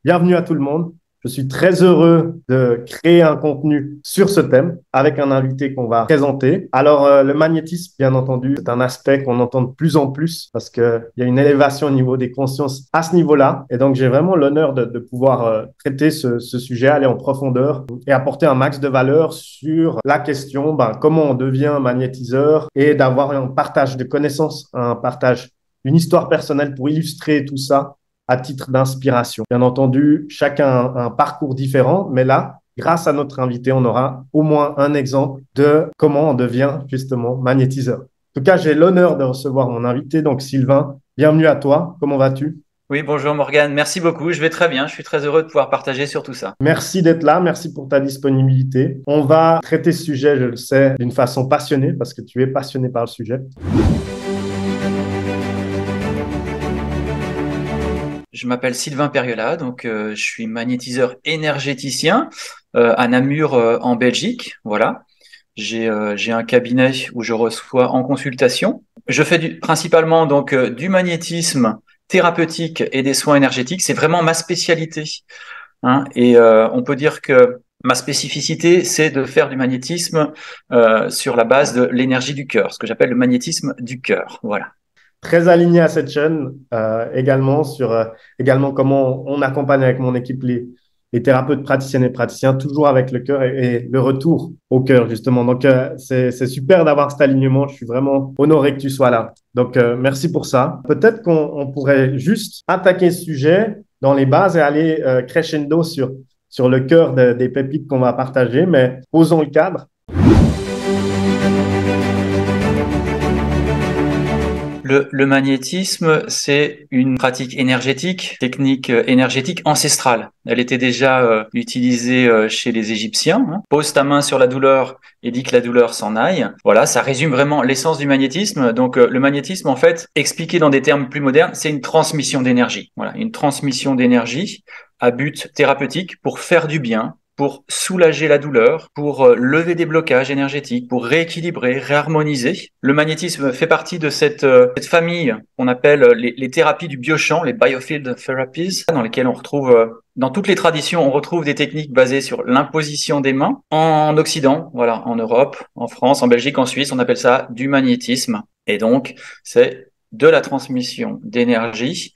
Bienvenue à tout le monde. Je suis très heureux de créer un contenu sur ce thème avec un invité qu'on va présenter. Alors, le magnétisme, bien entendu, c'est un aspect qu'on entend de plus en plus parce qu'il y a une élévation au niveau des consciences à ce niveau-là. Et donc, j'ai vraiment l'honneur de pouvoir traiter ce sujet, aller en profondeur et apporter un max de valeur sur la question, comment on devient magnétiseur et d'avoir un partage de connaissances, un partage d'une histoire personnelle pour illustrer tout ça à titre d'inspiration. Bien entendu, chacun a un parcours différent, mais là, grâce à notre invité, on aura au moins un exemple de comment on devient justement magnétiseur. En tout cas, j'ai l'honneur de recevoir mon invité, donc Sylvain. Bienvenue à toi. Comment vas-tu? Oui, bonjour Morgane, merci beaucoup. Je vais très bien. Je suis très heureux de pouvoir partager sur tout ça. Merci d'être là, merci pour ta disponibilité. On va traiter ce sujet, je le sais, d'une façon passionnée parce que tu es passionné par le sujet. Je m'appelle Sylvain Periola, donc je suis magnétiseur énergéticien à Namur en Belgique. Voilà, j'ai un cabinet où je reçois en consultation. Je fais principalement donc du magnétisme thérapeutique et des soins énergétiques. C'est vraiment ma spécialité, hein. Et on peut dire que ma spécificité, c'est de faire du magnétisme sur la base de l'énergie du cœur, ce que j'appelle le magnétisme du cœur. Voilà. Très aligné à cette chaîne également sur également comment on accompagne avec mon équipe les thérapeutes praticiennes et praticiens, toujours avec le cœur et le retour au cœur, justement. Donc, c'est super d'avoir cet alignement. Je suis vraiment honoré que tu sois là. Donc, merci pour ça. Peut-être qu'on pourrait juste attaquer ce sujet dans les bases et aller crescendo sur le cœur des pépites qu'on va partager, mais posons le cadre. Le magnétisme, c'est une pratique énergétique, technique énergétique ancestrale. Elle était déjà utilisée chez les Égyptiens, hein. Pose ta main sur la douleur et dis que la douleur s'en aille. Voilà, ça résume vraiment l'essence du magnétisme. Donc le magnétisme, en fait, expliqué dans des termes plus modernes, c'est une transmission d'énergie. Voilà, une transmission d'énergie à but thérapeutique pour faire du bien, pour soulager la douleur, pour lever des blocages énergétiques, pour rééquilibrer, réharmoniser. Le magnétisme fait partie de cette famille qu'on appelle les thérapies du biochamp, les biofield therapies, dans lesquelles on retrouve, dans toutes les traditions, on retrouve des techniques basées sur l'imposition des mains. En Occident, voilà, en Europe, en France, en Belgique, en Suisse, on appelle ça du magnétisme. Et donc, c'est de la transmission d'énergie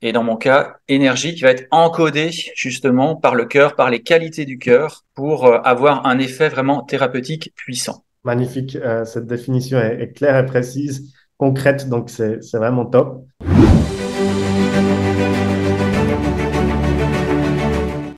et dans mon cas, énergie qui va être encodée justement par le cœur, par les qualités du cœur, pour avoir un effet vraiment thérapeutique puissant. Magnifique. Cette définition est claire et précise, concrète, donc c'est vraiment top.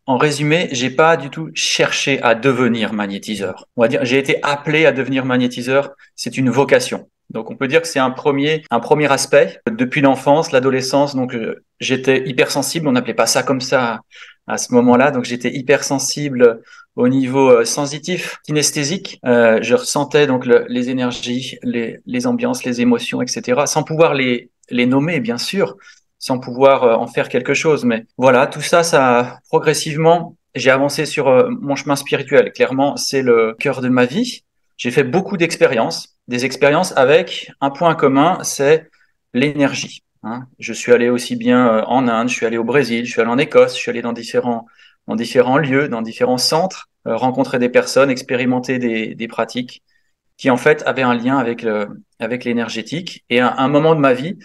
En résumé, j'ai pas du tout cherché à devenir magnétiseur. On va dire, j'ai été appelé à devenir magnétiseur. C'est une vocation. Donc, on peut dire que c'est un premier aspect. Depuis l'enfance, l'adolescence, donc, j'étais hypersensible. On n'appelait pas ça comme ça à ce moment-là. Donc, j'étais hypersensible au niveau sensitif, kinesthésique. Je ressentais donc les énergies, les ambiances, les émotions, etc., sans pouvoir les nommer, bien sûr, sans pouvoir en faire quelque chose. Mais voilà, tout ça, ça progressivement, j'ai avancé sur mon chemin spirituel. Clairement, c'est le cœur de ma vie. J'ai fait beaucoup d'expériences, des expériences avec un point commun, c'est l'énergie, hein. Je suis allé aussi bien en Inde, je suis allé au Brésil, je suis allé en Écosse, je suis allé dans différents lieux, dans différents centres, rencontrer des personnes, expérimenter des pratiques qui en fait avaient un lien avec l'énergétique. Et à un moment de ma vie,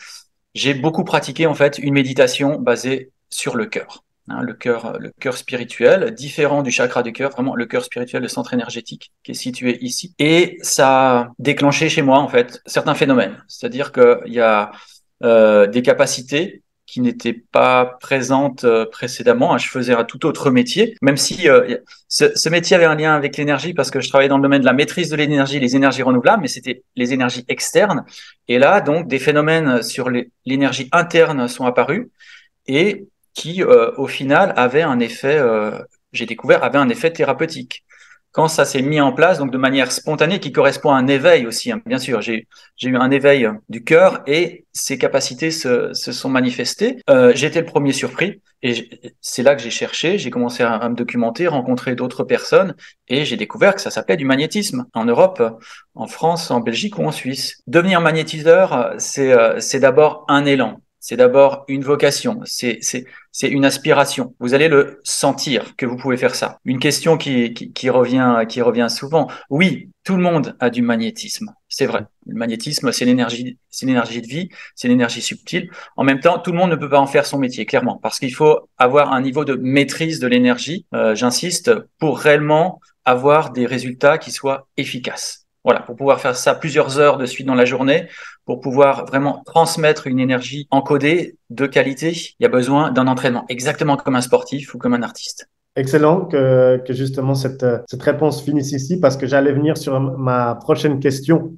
j'ai beaucoup pratiqué en fait une méditation basée sur le cœur, hein, le cœur spirituel, différent du chakra du cœur, vraiment le cœur spirituel, le centre énergétique qui est situé ici. Et ça a déclenché chez moi en fait certains phénomènes, c'est-à-dire qu'il y a des capacités qui n'étaient pas présentes précédemment, hein. Je faisais un tout autre métier, même si ce métier avait un lien avec l'énergie parce que je travaillais dans le domaine de la maîtrise de l'énergie, les énergies renouvelables, mais c'était les énergies externes. Et là, donc, des phénomènes sur l'énergie interne sont apparus et qui, au final, avaient un effet, j'ai découvert, avaient un effet thérapeutique. Quand ça s'est mis en place, donc de manière spontanée, qui correspond à un éveil aussi, hein. Bien sûr, j'ai eu un éveil du cœur et ces capacités se sont manifestées. J'ai été le premier surpris et c'est là que j'ai cherché, j'ai commencé à me documenter, rencontrer d'autres personnes et j'ai découvert que ça s'appelait du magnétisme en Europe, en France, en Belgique ou en Suisse. Devenir magnétiseur, c'est d'abord un élan. c'est d'abord une vocation, c'est une aspiration. Vous allez le sentir que vous pouvez faire ça. Une question qui revient souvent. Oui, tout le monde a du magnétisme, c'est vrai. Le magnétisme, c'est l'énergie de vie, c'est l'énergie subtile. En même temps, tout le monde ne peut pas en faire son métier, clairement, parce qu'il faut avoir un niveau de maîtrise de l'énergie, j'insiste, pour réellement avoir des résultats qui soient efficaces. Voilà, pour pouvoir faire ça plusieurs heures de suite dans la journée, pour pouvoir vraiment transmettre une énergie encodée de qualité, il y a besoin d'un entraînement, exactement comme un sportif ou comme un artiste. Excellent que justement cette réponse finisse ici parce que j'allais venir sur ma prochaine question.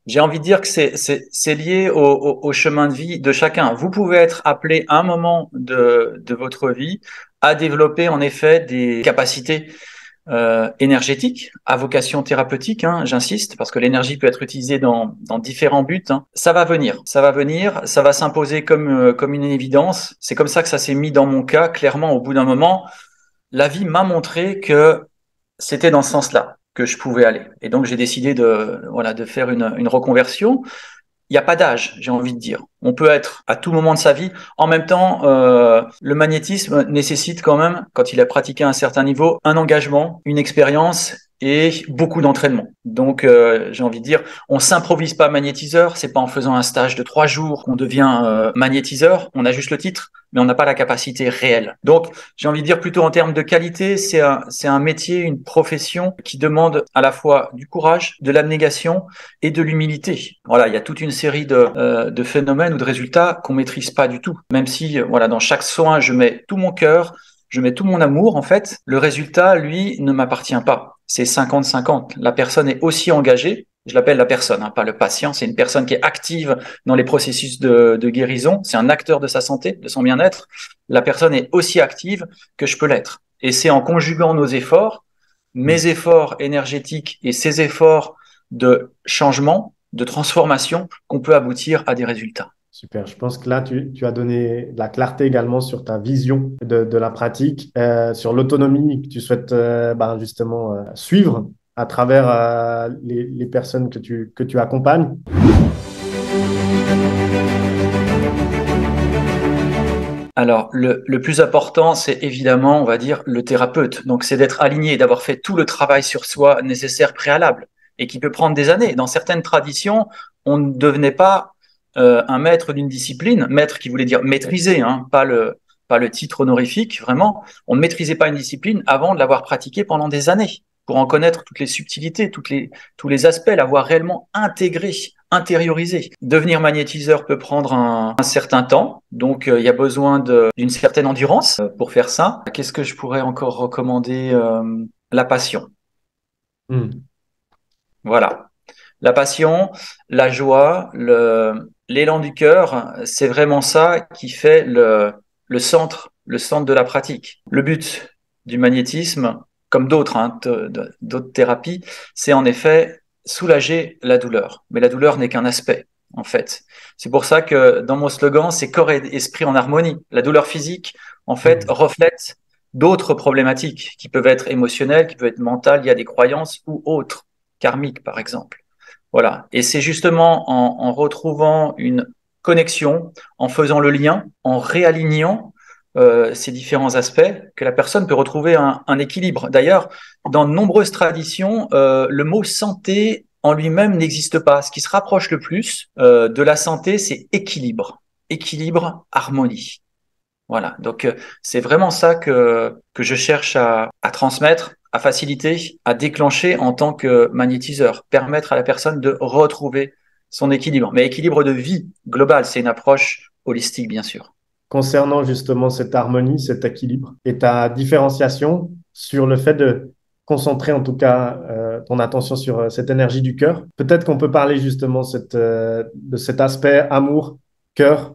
J'ai envie de dire que c'est lié au chemin de vie de chacun. Vous pouvez être appelé à un moment de votre vie à développer en effet des capacités énergétique, à vocation thérapeutique, hein, j'insiste, parce que l'énergie peut être utilisée dans différents buts. Hein. Ça va venir, ça va s'imposer comme une évidence. C'est comme ça que ça s'est mis dans mon cas. Clairement, au bout d'un moment, la vie m'a montré que c'était dans ce sens-là que je pouvais aller. Et donc, j'ai décidé de faire une reconversion. Il n'y a pas d'âge, j'ai envie de dire. On peut être à tout moment de sa vie. En même temps, le magnétisme nécessite quand même, quand il a pratiqué à un certain niveau, un engagement, une expérience et beaucoup d'entraînement. Donc, j'ai envie de dire, on s'improvise pas magnétiseur. C'est pas en faisant un stage de 3 jours qu'on devient magnétiseur. On a juste le titre, mais on n'a pas la capacité réelle. Donc, j'ai envie de dire plutôt en termes de qualité, c'est un métier, une profession qui demande à la fois du courage, de l'abnégation et de l'humilité. Voilà, il y a toute une série de phénomènes ou de résultats qu'on maîtrise pas du tout. Même si, voilà, dans chaque soin, je mets tout mon cœur, je mets tout mon amour, en fait, le résultat, lui, ne m'appartient pas. C'est 50-50. La personne est aussi engagée. Je l'appelle la personne, hein, pas le patient. C'est une personne qui est active dans les processus de guérison. C'est un acteur de sa santé, de son bien-être. La personne est aussi active que je peux l'être. Et c'est en conjuguant nos efforts, mes efforts énergétiques et ces efforts de changement, de transformation, qu'on peut aboutir à des résultats. Super, je pense que là, tu as donné de la clarté également sur ta vision de la pratique, sur l'autonomie que tu souhaites justement suivre à travers les personnes que tu accompagnes. Alors, le plus important, c'est évidemment, on va dire, le thérapeute. Donc, c'est d'être aligné, d'avoir fait tout le travail sur soi nécessaire préalable et qui peut prendre des années. Dans certaines traditions, on ne devenait pas un maître d'une discipline, maître qui voulait dire maîtriser, hein, pas le titre honorifique, vraiment. On ne maîtrisait pas une discipline avant de l'avoir pratiquée pendant des années, pour en connaître toutes les subtilités, tous les aspects, l'avoir réellement intégré, intériorisé. Devenir magnétiseur peut prendre un certain temps, donc il y a besoin d'une certaine endurance pour faire ça. Qu'est-ce que je pourrais encore recommander La passion. Voilà. La passion, la joie, l'élan du cœur, c'est vraiment ça qui fait le centre de la pratique. Le but du magnétisme, comme d'autres, hein, d'autres thérapies, c'est en effet soulager la douleur. Mais la douleur n'est qu'un aspect, en fait. C'est pour ça que dans mon slogan, c'est corps et esprit en harmonie. La douleur physique, en fait, reflète d'autres problématiques qui peuvent être émotionnelles, qui peuvent être mentales, liées à des croyances ou autres, karmiques par exemple. Voilà. Et c'est justement en retrouvant une connexion, en faisant le lien, en réalignant ces différents aspects, que la personne peut retrouver un équilibre. D'ailleurs, dans de nombreuses traditions, le mot santé en lui-même n'existe pas. Ce qui se rapproche le plus de la santé, c'est équilibre. Équilibre, harmonie. Voilà. Donc, c'est vraiment ça que je cherche à transmettre, à faciliter, à déclencher en tant que magnétiseur, permettre à la personne de retrouver son équilibre. Mais équilibre de vie global, c'est une approche holistique, bien sûr. Concernant justement cette harmonie, cet équilibre et ta différenciation sur le fait de concentrer en tout cas ton attention sur cette énergie du cœur, peut-être qu'on peut parler justement de cet aspect amour, cœur.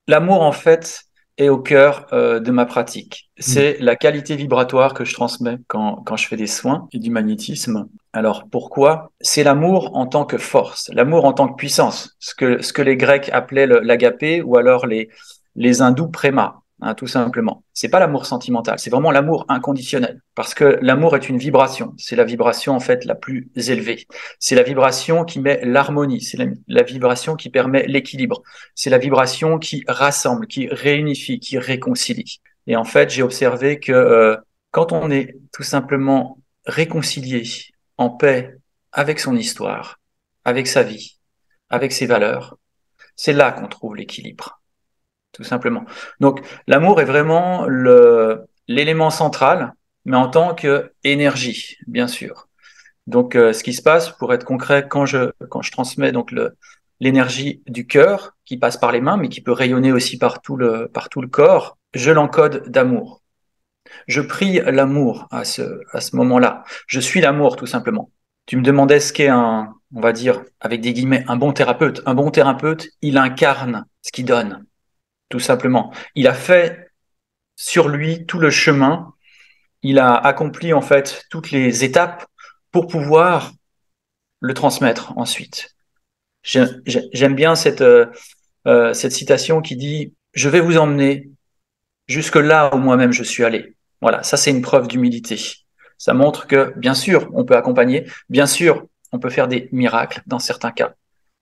L'amour, en fait, est au cœur de ma pratique. C'est la qualité vibratoire que je transmets quand je fais des soins et du magnétisme. Alors, pourquoi? C'est l'amour en tant que force, l'amour en tant que puissance, ce que les Grecs appelaient l'agapé ou alors les hindous préma. hein, tout simplement. C'est pas l'amour sentimental, c'est vraiment l'amour inconditionnel. Parce que l'amour est une vibration. C'est la vibration, en fait, la plus élevée. C'est la vibration qui met l'harmonie. C'est la vibration qui permet l'équilibre. C'est la vibration qui rassemble, qui réunifie, qui réconcilie. Et en fait, j'ai observé que quand on est tout simplement réconcilié, en paix avec son histoire, avec sa vie, avec ses valeurs, c'est là qu'on trouve l'équilibre, tout simplement. Donc, l'amour est vraiment l'élément central, mais en tant qu'énergie, bien sûr. Donc, ce qui se passe, pour être concret, quand je transmets donc l'énergie du cœur qui passe par les mains, mais qui peut rayonner aussi par tout le corps, je l'encode d'amour. Je prie l'amour à ce moment-là. Je suis l'amour, tout simplement. Tu me demandais ce qu'est on va dire, avec des guillemets, un bon thérapeute. Un bon thérapeute, il incarne ce qu'il donne, tout simplement. Il a fait sur lui tout le chemin. Il a accompli, en fait, toutes les étapes pour pouvoir le transmettre ensuite. J'aime bien cette citation qui dit, je vais vous emmener jusque là où moi-même je suis allé. Voilà, ça c'est une preuve d'humilité. Ça montre que, bien sûr, on peut accompagner, bien sûr, on peut faire des miracles dans certains cas,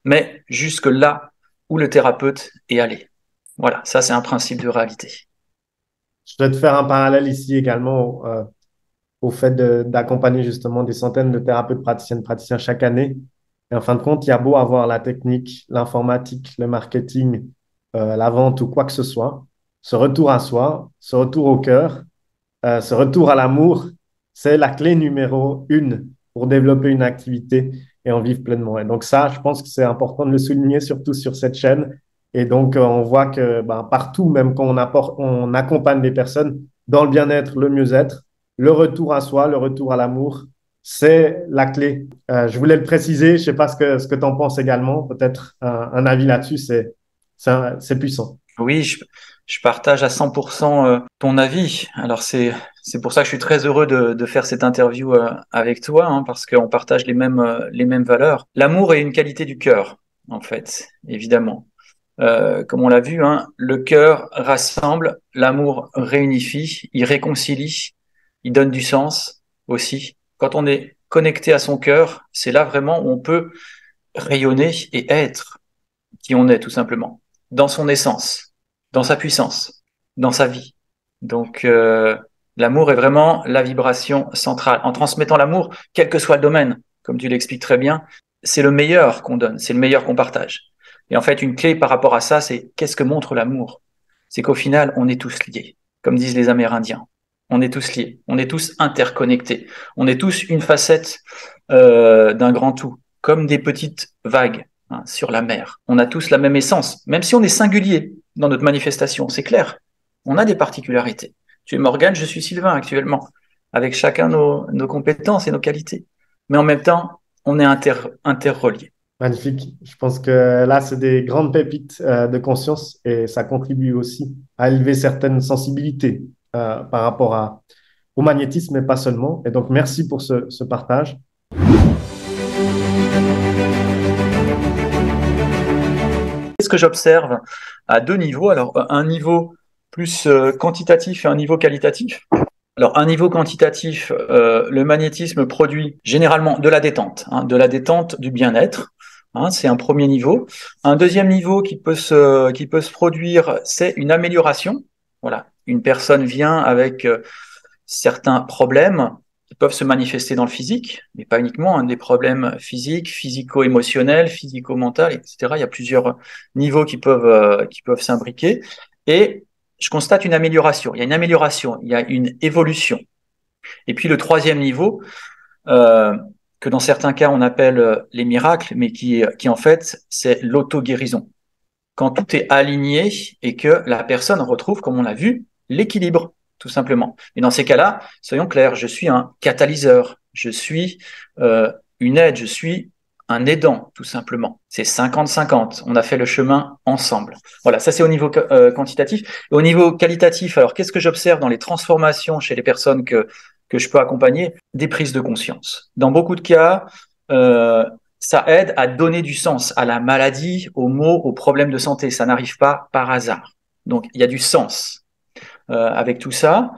mais jusque là où le thérapeute est allé. Voilà, ça c'est un principe de réalité. Je dois te faire un parallèle ici également au fait d'accompagner justement des centaines de thérapeutes praticiennes, praticiens chaque année. Et en fin de compte, il y a beau avoir la technique, l'informatique, le marketing, la vente ou quoi que ce soit, ce retour à soi, ce retour au cœur, ce retour à l'amour, c'est la clé numéro une pour développer une activité et en vivre pleinement. Et donc ça, je pense que c'est important de le souligner, surtout sur cette chaîne. Et donc, on voit que ben, partout, même quand on accompagne des personnes dans le bien-être, le mieux-être, le retour à soi, le retour à l'amour, c'est la clé. Je voulais le préciser, je ne sais pas ce que tu en penses également, peut-être un avis là-dessus, c'est puissant. Oui, je partage à 100% ton avis. Alors c'est pour ça que je suis très heureux de faire cette interview avec toi, hein, parce qu'on partage les mêmes valeurs. L'amour est une qualité du cœur, en fait, évidemment. Comme on l'a vu, hein, le cœur rassemble, l'amour réunifie, il réconcilie, il donne du sens aussi. Quand on est connecté à son cœur, c'est là vraiment où on peut rayonner et être qui on est tout simplement, dans son essence, dans sa puissance, dans sa vie. Donc l'amour est vraiment la vibration centrale. En transmettant l'amour, quel que soit le domaine, comme tu l'expliques très bien, c'est le meilleur qu'on donne, c'est le meilleur qu'on partage. Et en fait, une clé par rapport à ça, c'est qu'est-ce que montre l'amour? C'est qu'au final, on est tous liés, comme disent les Amérindiens. On est tous liés, on est tous interconnectés, on est tous une facette d'un grand tout, comme des petites vagues, hein, sur la mer. On a tous la même essence, même si on est singulier dans notre manifestation, c'est clair. On a des particularités. Tu es Morgane, je suis Sylvain actuellement, avec chacun nos compétences et nos qualités. Mais en même temps, on est interreliés. Magnifique. Je pense que là, c'est des grandes pépites de conscience et ça contribue aussi à élever certaines sensibilités par rapport au magnétisme, mais pas seulement. Et donc, merci pour ce partage. Ce que j'observe à deux niveaux, alors un niveau plus quantitatif et un niveau qualitatif. Alors, un niveau quantitatif, le magnétisme produit généralement de la détente, hein, de la détente, du bien-être. Hein, c'est un premier niveau. Un deuxième niveau qui peut se produire, c'est une amélioration. Voilà, une personne vient avec certains problèmes qui peuvent se manifester dans le physique, mais pas uniquement, hein, des problèmes physiques, physico-émotionnels, physico-mentaux, etc. Il y a plusieurs niveaux qui peuvent s'imbriquer. Et je constate une amélioration. Il y a une amélioration, il y a une évolution. Et puis le troisième niveau, que dans certains cas on appelle les miracles, mais qui en fait c'est l'auto-guérison. Quand tout est aligné et que la personne retrouve, comme on l'a vu, l'équilibre, tout simplement. Et dans ces cas-là, soyons clairs, je suis un catalyseur, je suis une aide, je suis un aidant, tout simplement. C'est 50-50. On a fait le chemin ensemble. Voilà, ça c'est au niveau quantitatif. Et au niveau qualitatif, alors qu'est-ce que j'observe dans les transformations chez les personnes que je peux accompagner? Des prises de conscience. Dans beaucoup de cas, ça aide à donner du sens à la maladie, aux maux, aux problèmes de santé. Ça n'arrive pas par hasard. Donc, il y a du sens. avec tout ça.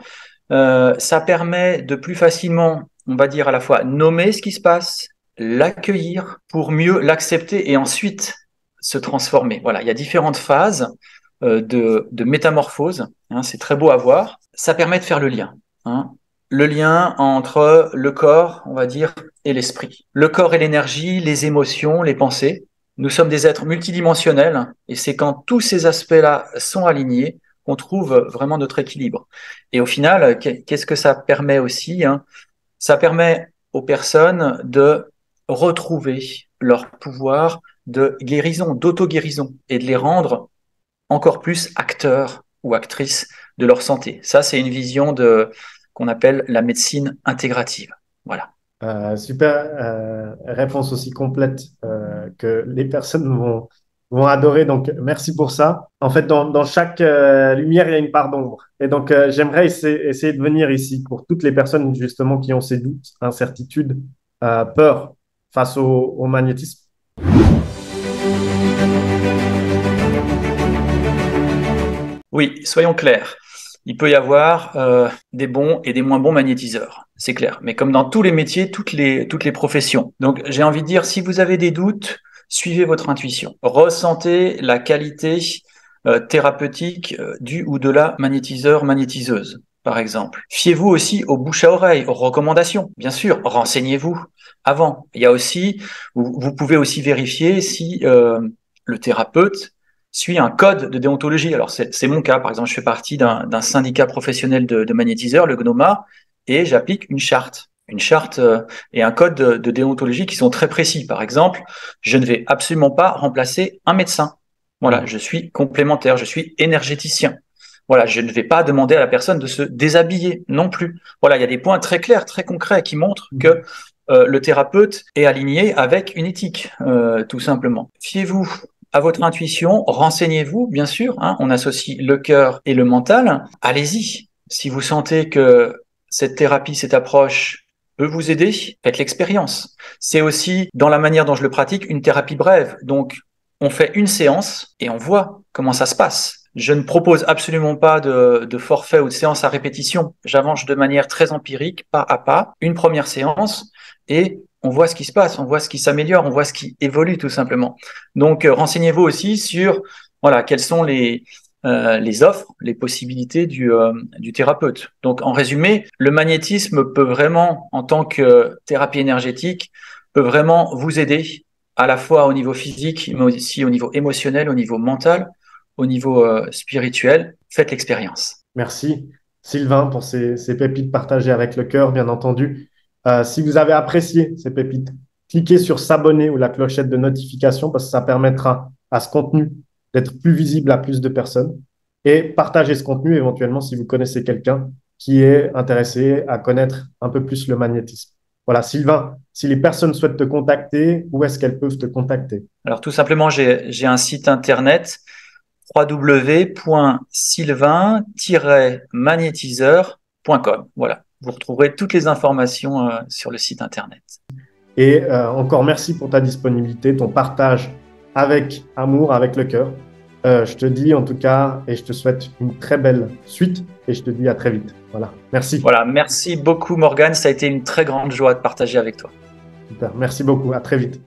Ça permet de plus facilement, on va dire à la fois nommer ce qui se passe, l'accueillir pour mieux l'accepter et ensuite se transformer. Voilà, il y a différentes phases de métamorphose. Hein, c'est très beau à voir. Ça permet de faire le lien. Hein, le lien entre le corps, on va dire, et l'esprit. Le corps et l'énergie, les émotions, les pensées. Nous sommes des êtres multidimensionnels et c'est quand tous ces aspects-là sont alignés qu'on trouve vraiment notre équilibre. Et au final, qu'est-ce que ça permet aussi, hein? Ça permet aux personnes de retrouver leur pouvoir de guérison, d'auto-guérison et de les rendre encore plus acteurs ou actrices de leur santé. Ça, c'est une vision qu'on appelle la médecine intégrative. Voilà. Super réponse aussi complète que les personnes vont adorer. Donc, merci pour ça. En fait, dans chaque lumière, il y a une part d'ombre. Et donc, j'aimerais essayer de venir ici pour toutes les personnes justement qui ont ces doutes, incertitudes, peur face au magnétisme. Oui, soyons clairs. Il peut y avoir des bons et des moins bons magnétiseurs, c'est clair. Mais comme dans tous les métiers, toutes les professions. Donc, j'ai envie de dire, si vous avez des doutes, suivez votre intuition. Ressentez la qualité thérapeutique du ou de la magnétiseur-magnétiseuse, par exemple. Fiez-vous aussi aux bouche à oreille, aux recommandations. Bien sûr, renseignez-vous avant. Il y a aussi, vous pouvez aussi vérifier si le thérapeute suit un code de déontologie. Alors, c'est mon cas. Par exemple, je fais partie d'un syndicat professionnel de magnétiseurs, le GNOMA, et j'applique une charte. Une charte et un code de déontologie qui sont très précis. Par exemple, je ne vais absolument pas remplacer un médecin. Voilà, je suis complémentaire, je suis énergéticien. Voilà, je ne vais pas demander à la personne de se déshabiller non plus. Voilà, il y a des points très clairs, très concrets qui montrent que le thérapeute est aligné avec une éthique, tout simplement. Fiez-vous à votre intuition, renseignez-vous, bien sûr, hein, on associe le cœur et le mental. Allez-y. Si vous sentez que cette thérapie, cette approche peut vous aider, faites l'expérience. C'est aussi, dans la manière dont je le pratique, une thérapie brève. Donc, on fait une séance et on voit comment ça se passe. Je ne propose absolument pas de forfait ou de séance à répétition. J'avance de manière très empirique, pas à pas, une première séance et on voit ce qui se passe, on voit ce qui s'améliore, on voit ce qui évolue tout simplement. Donc, renseignez-vous aussi sur voilà quelles sont les offres, les possibilités du thérapeute. Donc, en résumé, le magnétisme peut vraiment, en tant que thérapie énergétique, peut vraiment vous aider à la fois au niveau physique, mais aussi au niveau émotionnel, au niveau mental, au niveau spirituel. Faites l'expérience. Merci, Sylvain, pour ces pépites partagées avec le cœur, bien entendu. Si vous avez apprécié ces pépites, cliquez sur s'abonner ou la clochette de notification parce que ça permettra à ce contenu d'être plus visible à plus de personnes. Et partagez ce contenu éventuellement si vous connaissez quelqu'un qui est intéressé à connaître un peu plus le magnétisme. Voilà, Sylvain, si les personnes souhaitent te contacter, où est-ce qu'elles peuvent te contacter? Alors tout simplement, j'ai un site internet www.sylvain-magnétiseur.com. Voilà, vous retrouverez toutes les informations sur le site internet. Et encore merci pour ta disponibilité, ton partage avec amour, avec le cœur. Je te dis en tout cas, et je te souhaite une très belle suite, et je te dis à très vite. Voilà, merci. Voilà, merci beaucoup Morgane, ça a été une très grande joie de partager avec toi. Super, merci beaucoup, à très vite.